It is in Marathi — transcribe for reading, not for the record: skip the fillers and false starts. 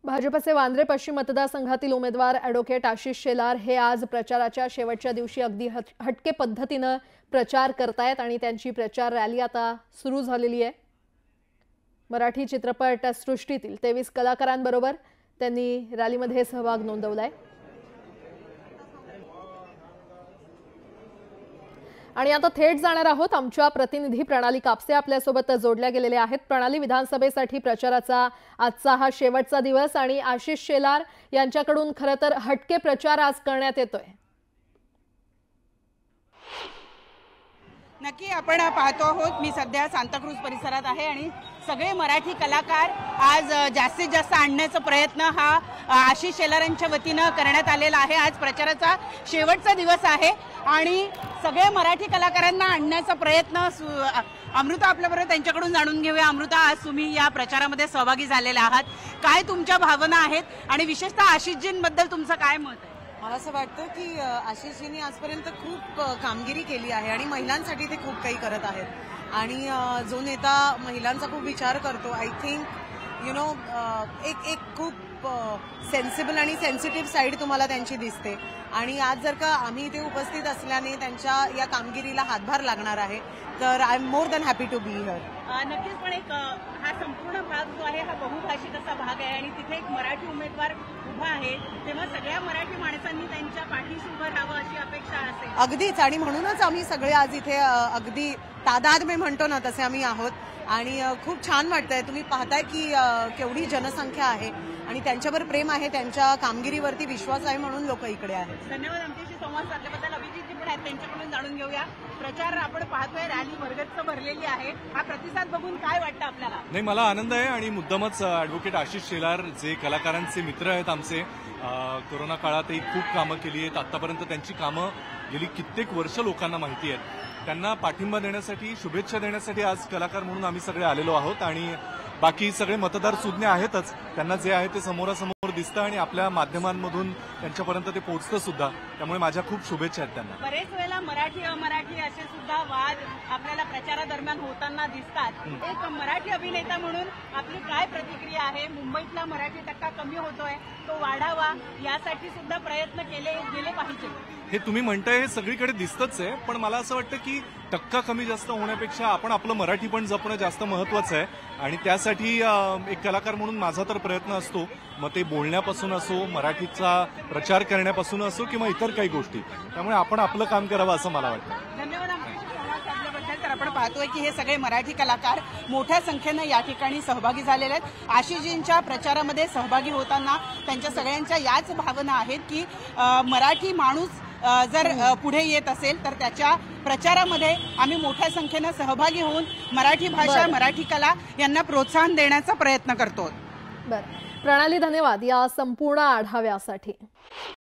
भाजपचे वांद्रे पश्चिम मतदारसंघातील उमेदवार ॲडव्होकेट आशिष शेलार हे आज प्रचाराच्या शेवटच्या दिवशी अगदी हटके पद्धतीने प्रचार करतायत आणि त्यांची प्रचार रॅली आता सुरू झालेली आहे। मराठी चित्रपट सृष्टीतील 23 कलाकारांबरोबर त्यांनी रॅलीमध्ये सहभाग नोंदवलाय आणि आता थेट जाणार आहोत। आमच्या प्रतिनिधी प्रणाली कापसे आपल्यासोबत जोडल्या गेलेले आहेत। प्रणाली, विधानसभेसाठी प्रचाराचा आजचा हा शेवटचा दिवस आणि आशिष शेलार यांच्याकडून खरं तर हटके प्रचार आज करण्यात येतोय। नक्की आपण पाहतो आहोत, मी सध्या सांताक्रूज परिसरात आहे आणि सगळे मराठी कलाकार आज जास्तीत जास्त आणण्याचा प्रयत्न हा आशिष शेलारांच्या वतीने करण्यात आलेला आहे। आज प्रचाराचा शेवटचा दिवस आहे आणि सगळे मराठी कलाकारांना आणण्याचा प्रयत्न अमृता आपल्याबरोबर त्यांच्याकडून जाणून घेऊया। अमृता, आज तुम्ही या प्रचारामध्ये सहभागी झालेले आहात, काय तुमच्या भावना आहेत आणि विशेषतः आशिषजींबद्दल तुमचं काय मत आहे? मला असं वाटतं की आशिषजींनी आजपर्यंत खूप कामगिरी केली आहे आणि महिलांसाठी ते खूप काही करत आहेत आणि जो नेता महिलांचा खूप विचार करतो, आय थिंक एक खूप सेन्सिबल आणि सेन्सिटिव्ह साईड तुम्हाला त्यांची दिसते आणि आज जर का आम्ही इथे उपस्थित असल्याने त्यांच्या या कामगिरीला हातभार लागणार आहे, तर I am more than happy to be here. नक्कीच, पण एक हा संपूर्ण भाग जो आहे हा बहुभाषिक असा भाग आहे आणि तिथे एक मराठी उमेदवार उभा आहे, तेव्हा सगळ्या मराठी माणसांनी त्यांच्या पाठीशी उभं राहावं अशी अपेक्षा असेल। अगदीच, आणि म्हणूनच आम्ही सगळे आज इथे अगदी तादाद में म्हणतो ना तसे आम्ही आहोत आणि खूप छान वाटतंय। तुम्ही पाहताय की केवढी जनसंख्या आहे आणि त्यांच्यावर प्रेम आहे, त्यांच्या कामगिरीवरती विश्वास आहे, म्हणून लोक इकडे आहेत। धन्यवाद आमच्याशी संवाद साधल्याबद्दल। अभिजितजी पण आहेत, त्यांच्याकडून जाणून घेऊया। प्रचार आपण पाहतोय, रॅली भरगच्च भरलेली आहे, हा प्रतिसाद बघून काय वाटतं आपल्याला? नाही, मला आनंद आहे आणि मुद्दामच ॲडव्होकेट आशिष शेलार जे कलाकारांचे मित्र आहेत आमचे, कोरोना काळातही खूप कामं केली आहेत। आतापर्यंत त्यांची कामं गेली कित्येक वर्ष लोकांना माहिती आहेत। त्यांना पाठिंबा देण्यासाठी, शुभेच्छा देण्यासाठी आज कलाकार म्हणून आम्ही सगळे आलेलो आहोत आणि बाकी सगळे मतदार सुज्ञ आहेतच, त्यांना जे आहे ते समोरासमोर दिसतं आणि आपल्या माध्यमांमधून त्यांच्यापर्यंत ते पोहोचतं सुद्धा, त्यामुळे माझ्या खूप शुभेच्छा आहेत त्यांना। बरेच वेळेला मराठी अमराठी असे सुद्धा वाद आपल्याला प्रचारादरम्यान होताना दिसतात, एक मराठी अभिनेता म्हणून आपली काय प्रतिक्रिया आहे? मुंबईतला मराठी टक्का कमी होतोय, तो वाढावा यासाठी सुद्धा प्रयत्न केले गेले पाहिजे। हे तुम्ही म्हणताय हे सगळीकडे दिसतच आहे, पण मला असं वाटतं की टक्का कमी जास्त होण्यापेक्षा आपण आपलं मराठी पण जपणं जास्त महत्वाचं आहे आणि त्यासाठी एक कलाकार म्हणून माझा तर प्रयत्न असतो, मग ते बोलण्यापासून असो, मराठीचा प्रचार करण्यापासून असो किंवा इतर काही गोष्टी, त्यामुळे आपण आपलं काम करावं असं मला वाटतं। धन्यवाद आमच्याशी संवाद साधल्याबद्दल। तर आपण पाहतोय की हे सगळे मराठी कलाकार मोठ्या संख्येनं या ठिकाणी सहभागी झालेले आहेत। आशिषजींच्या प्रचारामध्ये सहभागी होताना त्यांच्या सगळ्यांच्या याच भावना आहेत की मराठी माणूस जर पुढे येत असेल तर त्याच्या प्रचारामध्ये आम्ही मोठ्या संख्येनं सहभागी होऊन मराठी भाषा, मराठी कला यांना प्रोत्साहन देण्याचा प्रयत्न करतो। बरं, प्रणाली, धन्यवाद या संपूर्ण आढाव्यासाठी।